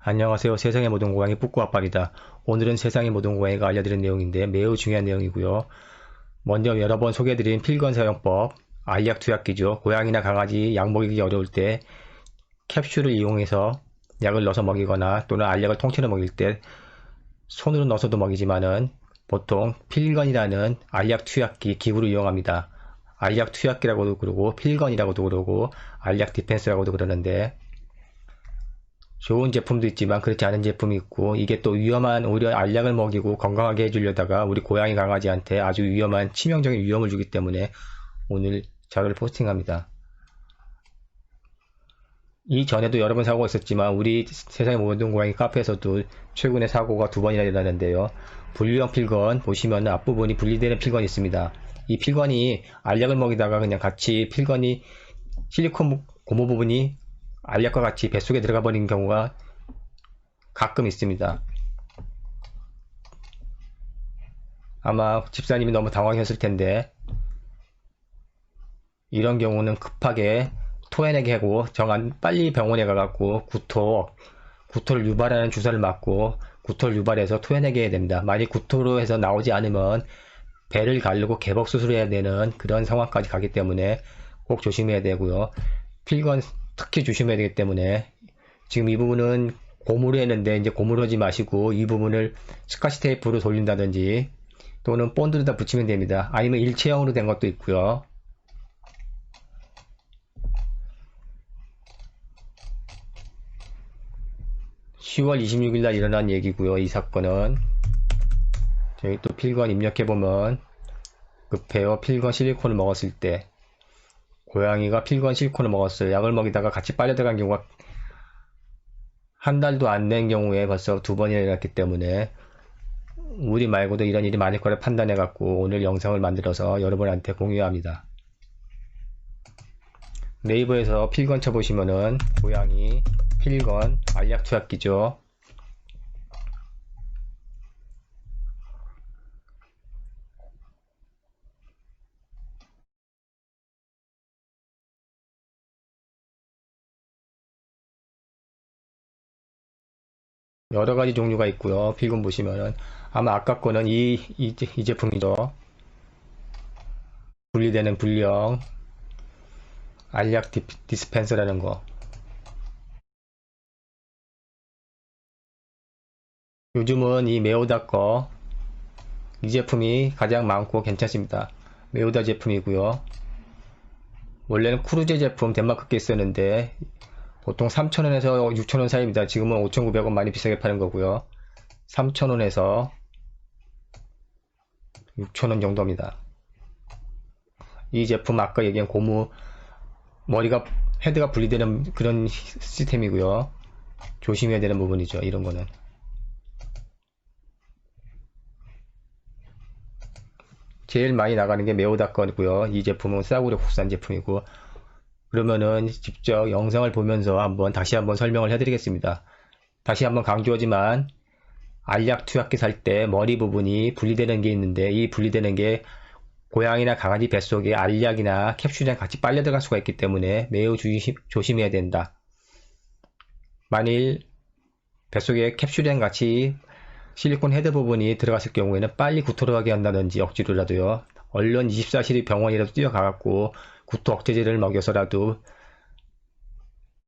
안녕하세요. 세상의 모든 고양이 뿌꾸아빠입니다. 오늘은 세상의 모든 고양이가 알려드린 내용인데 매우 중요한 내용이고요. 먼저 여러 번 소개해드린 필건 사용법, 알약 투약기죠. 고양이나 강아지 약 먹이기 어려울 때 캡슐을 이용해서 약을 넣어서 먹이거나 또는 알약을 통째로 먹일 때 손으로 넣어서도 먹이지만은 보통 필건이라는 알약 투약기 기구를 이용합니다. 알약 투약기라고도 그러고 필건이라고도 그러고 알약 디펜스라고도 그러는데 좋은 제품도 있지만 그렇지 않은 제품이 있고 이게 또 위험한 오히려 알약을 먹이고 건강하게 해주려다가 우리 고양이 강아지한테 아주 위험한 치명적인 위험을 주기 때문에 오늘 자료를 포스팅합니다. 이전에도 여러 번 사고가 있었지만 우리 세상의 모든 고양이 카페에서도 최근에 사고가 2번이나 일어났는데요. 분리형 필건 보시면 앞부분이 분리되는 필건이 있습니다. 이 필건이 알약을 먹이다가 그냥 같이 필건이 실리콘 고무 부분이 알약과 같이 뱃속에 들어가 버린 경우가 가끔 있습니다. 아마 집사님이 너무 당황했을 텐데 이런 경우는 급하게 토해내게 하고 빨리 병원에 가갖고 구토를 유발하는 주사를 맞고 구토를 유발해서 토해내게 해야 됩니다. 만약 구토로 해서 나오지 않으면 배를 가르고 개복 수술을 해야 되는 그런 상황까지 가기 때문에 꼭 조심해야 되고요. 필건 특히 조심해야 되기 때문에 지금 이 부분은 고무로 했는데 이제 고무로 하지 마시고 이 부분을 스카치 테이프로 돌린다든지 또는 본드에다 붙이면 됩니다. 아니면 일체형으로 된 것도 있고요. (10월 26일) 날 일어난 얘기고요. 이 사건은 저희 또 필건 입력해보면 급해요. 필건 실리콘을 먹었을 때 고양이가 필건 실리콘을 먹었어요. 약을 먹이다가 같이 빨려 들어간 경우가 한 달도 안 된 경우에 벌써 2번이나 일어났기 때문에 우리 말고도 이런 일이 많을 거를 판단해 갖고 오늘 영상을 만들어서 여러분한테 공유합니다. 네이버에서 필건 쳐보시면은 고양이 필건 알약 투약기죠. 여러가지 종류가 있고요. 필건 보시면은 아마 아까 거는 이 제품이죠. 분리되는 분리형 알약 디스펜서라는 거. 요즘은 이 메오다 거 이 제품이 가장 많고 괜찮습니다. 메오다 제품이고요. 원래는 쿠르제 제품 덴마크 게 있었는데 보통 3,000원에서 6,000원 사이입니다. 지금은 5,900원 많이 비싸게 파는 거고요. 3,000원에서 6,000원 정도입니다. 이 제품 아까 얘기한 고무 헤드가 분리되는 그런 시스템이고요. 조심해야 되는 부분이죠. 이런 거는. 제일 많이 나가는 게 메오다 거고요. 이 제품은 싸구려 국산 제품이고 그러면은 직접 영상을 보면서 다시 한번 설명을 해드리겠습니다. 다시 한번 강조하지만 알약 투약기 살 때 머리 부분이 분리되는 게 있는데 이 분리되는 게 고양이나 강아지 뱃속에 알약이나 캡슐이랑 같이 빨려 들어갈 수가 있기 때문에 매우 조심해야 된다. 만일 뱃속에 캡슐이랑 같이 실리콘 헤드 부분이 들어갔을 경우에는 빨리 구토를 하게 한다든지 억지로라도요. 얼른 24시간 병원이라도 뛰어가갖고 구토 억제제를 먹여서라도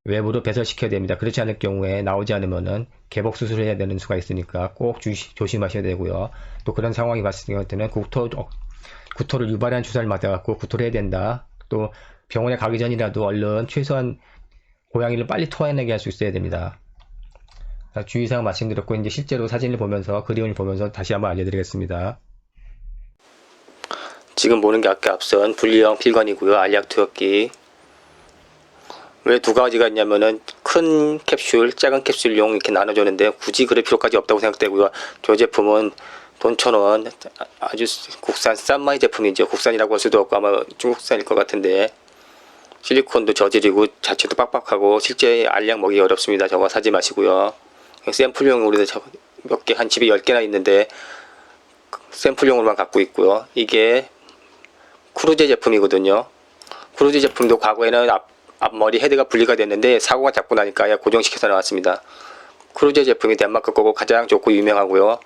외부로 배설시켜야 됩니다. 그렇지 않을 경우에 나오지 않으면은 개복 수술을 해야 되는 수가 있으니까 꼭 조심하셔야 되고요. 또 그런 상황이 봤을 때는 구토를 유발하는 주사를 맞아갖고 구토를 해야 된다. 또 병원에 가기 전이라도 얼른 최소한 고양이를 빨리 토해내게 할 수 있어야 됩니다. 주의사항 말씀드렸고 이제 실제로 사진을 보면서 그림을 보면서 다시 한번 알려드리겠습니다. 지금 보는 게 아까 앞선 분리형 필건이고요. 알약 투약기. 왜 두 가지가 있냐면은 큰 캡슐, 작은 캡슐용 이렇게 나눠주는데 굳이 그럴 필요까지 없다고 생각되고요. 저 제품은 돈 1,000원 아주 국산 싼마이 제품이죠. 국산이라고 할 수도 없고 아마 중국산일 것 같은데 실리콘도 저질이고 자체도 빡빡하고 실제 알약 먹이기 어렵습니다. 저거 사지 마시고요. 샘플용으로 몇 개, 한 집에 10개나 있는데 샘플용으로만 갖고 있고요. 이게 쿠르제 제품이거든요. 쿠르제 제품도 과거에는 앞머리 헤드가 분리가 됐는데 사고가 자꾸 나니까 고정시켜서 나왔습니다. 크루제 제품이 덴마크 거고 가장 좋고 유명하고요.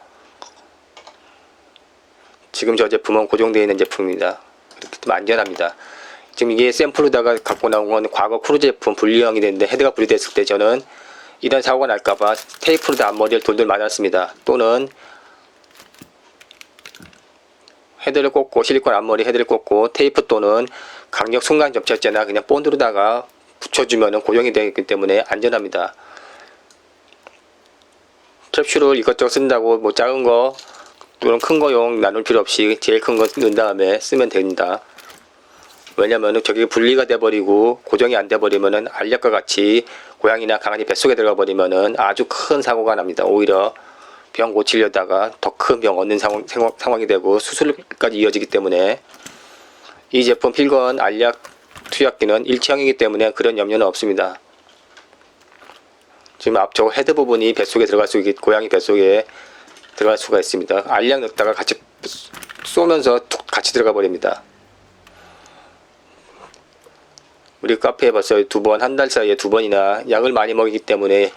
지금 저 제품은 고정되어 있는 제품입니다. 이렇게 좀 안전합니다. 지금 이게 샘플로다가 갖고 나온 건 과거 크루제 제품 분리형이 됐는데 헤드가 분리됐을 때 저는 이런 사고가 날까봐 테이프로 다 앞머리를 돌돌 맞았습니다. 또는 헤드를 꽂고 실리콘 앞머리 헤드를 꽂고 테이프 또는 강력 순간 접착제나 그냥 본드로다가 붙여주면 고정이 되기 때문에 안전합니다. 캡슐을 이것저것 쓴다고 뭐 작은 거 또는 큰 거용 나눌 필요 없이 제일 큰 거 넣은 다음에 쓰면 됩니다. 왜냐면은 저게 분리가 돼버리고 고정이 안 돼버리면은 알약과 같이 고양이나 강아지 뱃속에 들어가 버리면은 아주 큰 사고가 납니다. 오히려 병 고치려다가 더 큰 병 얻는 상황이 되고 수술까지 이어지기 때문에 이 제품 필건 알약 투약기는 일체형이기 때문에 그런 염려는 없습니다. 지금 앞쪽 헤드 부분이 뱃속에 들어갈 수 있기 고양이 뱃속에 들어갈 수가 있습니다. 알약 넣다가 같이 쏘면서 툭 같이 들어가 버립니다. 우리 카페에 벌써 한 달 사이에 2번이나 약을 많이 먹이기 때문에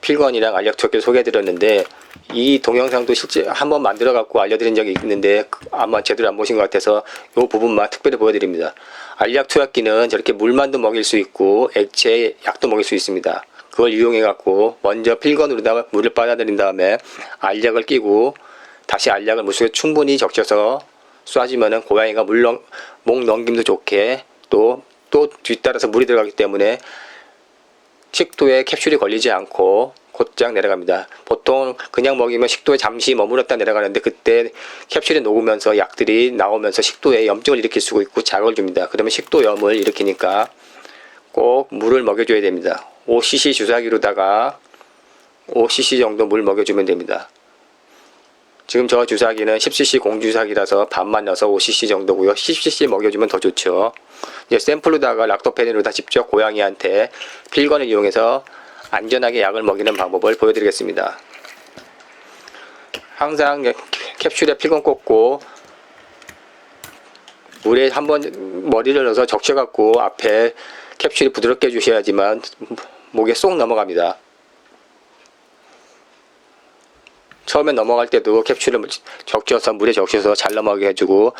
필건이랑 알약 투약기를 소개해드렸는데 이 동영상도 실제 한번 만들어 갖고 알려드린 적이 있는데 아마 제대로 안 보신 것 같아서 이 부분만 특별히 보여드립니다. 알약 투약기는 저렇게 물만도 먹일 수 있고 액체 약도 먹일 수 있습니다. 그걸 이용해 갖고 먼저 필건으로다가 물을 빨아들인 다음에 알약을 끼고 다시 알약을 물속에 충분히 적셔서 쏴주면은 고양이가 목 넘김도 좋게 또 뒤따라서 물이 들어가기 때문에 식도에 캡슐이 걸리지 않고 곧장 내려갑니다. 보통 그냥 먹이면 식도에 잠시 머물렀다 내려가는데 그때 캡슐이 녹으면서 약들이 나오면서 식도에 염증을 일으킬 수 있고 자극을 줍니다. 그러면 식도염을 일으키니까 꼭 물을 먹여줘야 됩니다. 5cc 주사기로다가 5cc 정도 물 먹여주면 됩니다. 지금 저 주사기는 10cc 공주사기라서 반만 넣어서 5cc 정도고요. 10cc 먹여주면 더 좋죠. 이제 샘플로다가 락토페닌으로다 직접 고양이한테 필건을 이용해서 안전하게 약을 먹이는 방법을 보여드리겠습니다. 항상 캡슐에 필건 꽂고 물에 한번 머리를 넣어서 적셔갖고 앞에 캡슐이 부드럽게 해주셔야지만 목에 쏙 넘어갑니다. 처음에 넘어갈 때도 캡슐을 적셔서 물에 적셔서 잘 넘어가게 해주고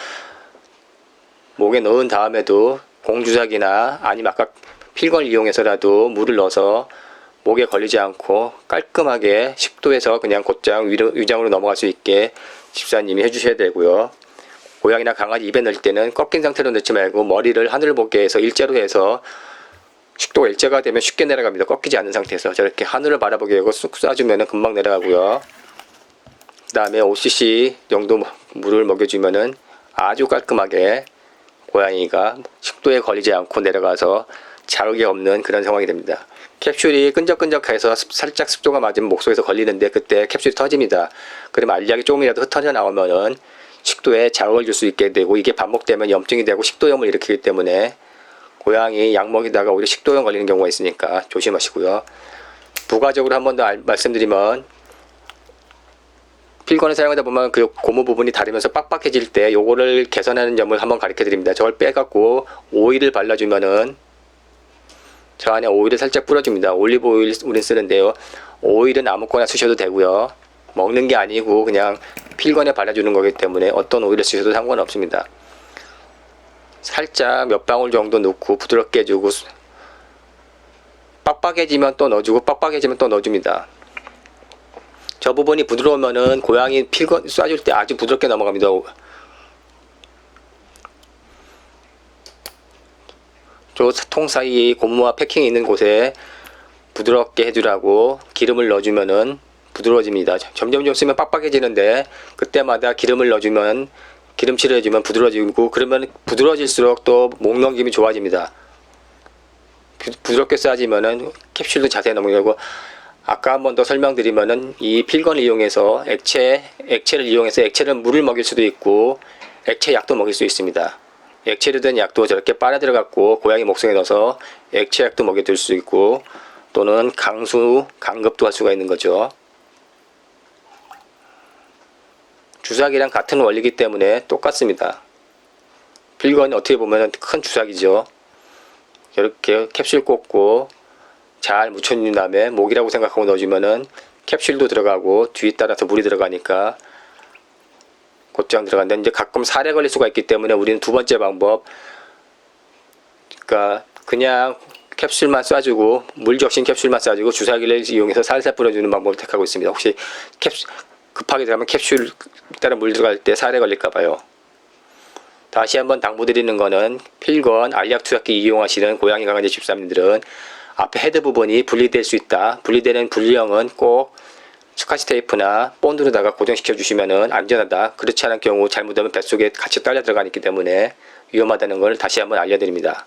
목에 넣은 다음에도 공주사기나 아니면 아까 필건을 이용해서라도 물을 넣어서 목에 걸리지 않고 깔끔하게 식도에서 그냥 곧장 위장으로 넘어갈 수 있게 집사님이 해주셔야 되고요. 고양이나 강아지 입에 넣을 때는 꺾인 상태로 넣지 말고 머리를 하늘을 보게 해서 일자로 해서 식도가 일자가 되면 쉽게 내려갑니다. 꺾이지 않는 상태에서 저렇게 하늘을 바라보게 하고 쑥 쏴주면 금방 내려가고요. 그 다음에 5cc 정도 물을 먹여주면은 아주 깔끔하게 고양이가 식도에 걸리지 않고 내려가서 자극이 없는 그런 상황이 됩니다. 캡슐이 끈적끈적해서 살짝 습도가 맞으면 목속에서 걸리는데 그때 캡슐이 터집니다. 그러면 알약이 조금이라도 흩어져 나오면은 식도에 자극을 줄 수 있게 되고 이게 반복되면 염증이 되고 식도염을 일으키기 때문에 고양이 약 먹이다가 오히려 식도염 걸리는 경우가 있으니까 조심하시고요. 부가적으로 한 번 더 말씀드리면 필건을 사용하다 보면 그 고무 부분이 닳으면서 빡빡해질 때 요거를 개선하는 점을 한번 가르쳐 드립니다. 저걸 빼갖고 오일을 발라주면은 저 안에 오일을 살짝 뿌려줍니다. 올리브 오일 우린 쓰는데요. 오일은 아무거나 쓰셔도 되고요. 먹는 게 아니고 그냥 필건에 발라주는 거기 때문에 어떤 오일을 쓰셔도 상관없습니다. 살짝 몇 방울 정도 넣고 부드럽게 해주고 빡빡해지면 또 넣어주고 빡빡해지면 또 넣어줍니다. 저 부분이 부드러우면은 고양이 필건 쏴줄 때 아주 부드럽게 넘어갑니다. 저 통 사이 고무와 패킹이 있는 곳에 부드럽게 해주라고 기름을 넣어주면은 부드러워집니다. 점점 쓰면 빡빡해지는데 그때마다 기름을 넣어주면 기름칠을 해주면 부드러워지고 그러면 부드러워질수록 또 목 넘김이 좋아집니다. 부드럽게 쏴지면은 캡슐도 자세히 넘어가고 아까 한 번 더 설명드리면은 이 필건을 이용해서 액체를 이용해서 액체를 물을 먹일 수도 있고 액체 약도 먹일 수 있습니다. 액체로 된 약도 저렇게 빨아 들어갖고 고양이 목속에 넣어서 액체 약도 먹여줄 수 있고 또는 강급도 할 수가 있는 거죠. 주사기랑 같은 원리이기 때문에 똑같습니다. 필건이 어떻게 보면 큰 주사기죠. 이렇게 캡슐 꽂고 잘 묻혀준 다음에 목이라고 생각하고 넣어주면은 캡슐도 들어가고 뒤에 따라서 물이 들어가니까 곧장 들어간다. 이제 가끔 살에 걸릴 수가 있기 때문에 우리는 두 번째 방법, 그러니까 그냥 캡슐만 쏴주고 물 적신 캡슐만 쏴주고 주사기를 이용해서 살살 뿌려주는 방법을 택하고 있습니다. 혹시 급하게 들어가면 캡슐 따라 물 들어갈 때 살에 걸릴까봐요. 다시 한번 당부드리는 거는 필건, 알약 투약기 이용하시는 고양이 강아지 집사님들은 앞에 헤드 부분이 분리될 수 있다. 분리되는 분리형은 꼭 스카치 테이프나 본드로다가 고정시켜 주시면 안전하다. 그렇지 않은 경우 잘못하면 뱃속에 같이 딸려 들어가기 때문에 위험하다는 걸 다시 한번 알려드립니다.